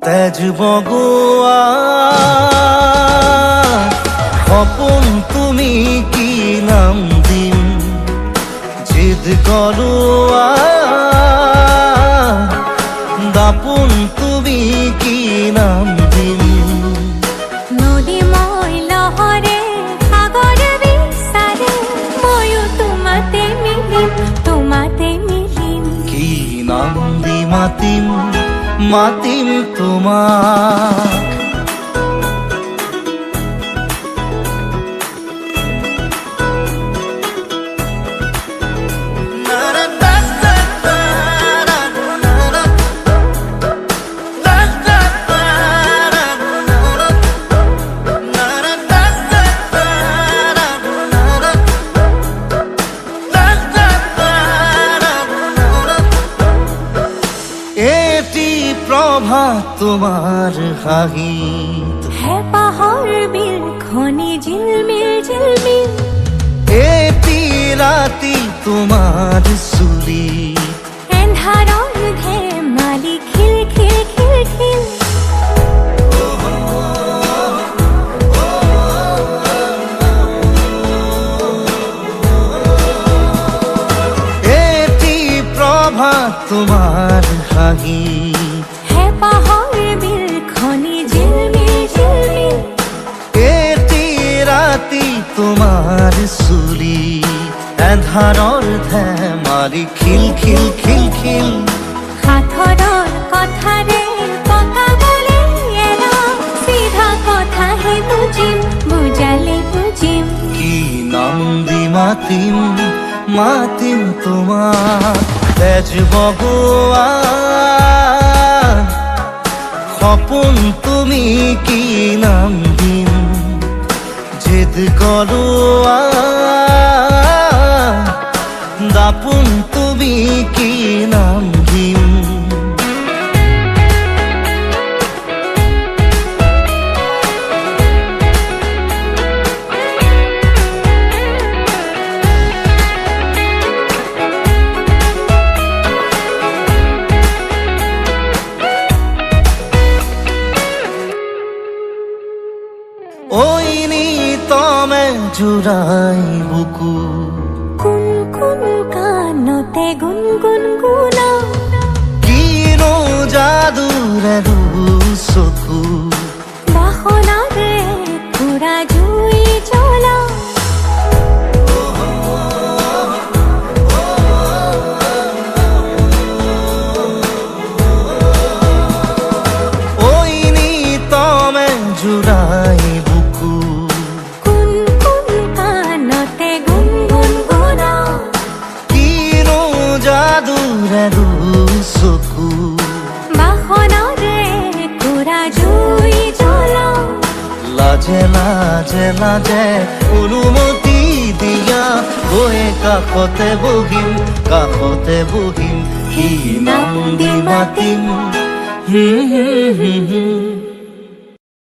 তেজ বগোয়া সপোন তুমি কি নাম দিম জিদ কৰোৱা দাপোন তুমি কি নাম দিম নদী মই লহৰে সাগৰ বিচাৰে ময়ো তোমাতে মিলিম কি নাম দি মাতিম মাতিম তোমাক প্রভাত তোমার হাঁহিত হেঁপাহৰ বিল খনি ঝিলমিল এটি ৰাতি তোমাৰ চুলিত এন্ধাৰৰ ধেমালি খিল এটি প্রভাত তোমার হাঁহিত হেঁপাহৰ বিল খনি ঝিলমিল এটি ৰাতি তোমাৰ চুলি এন্ধাৰৰ ধেমালি খিল সাঁথৰৰ কথাৰে পকাবলে এৰা চিধা কথাহে বুজালে বুজিম কি নাম দি মাতিম তোমাক তেজ বগোৱা সপোন তুমি কি নাম দিম জিদ কৰোৱা দাপোন তুমি কি নাম দিম ওইনি তমে জুড়াই বুকু কুন কানতে গুনগুনা কিনো যাদুৰে চকু বাসনাৰে পুৰা জুই জ্বলা ওইনি তমে জুড়াই চকু বাসনাৰে পুৰা জুই জ্বলা লাজে অনুমতি দিয়া গৈ কাষতে বহিম কি নাম দি মাতিম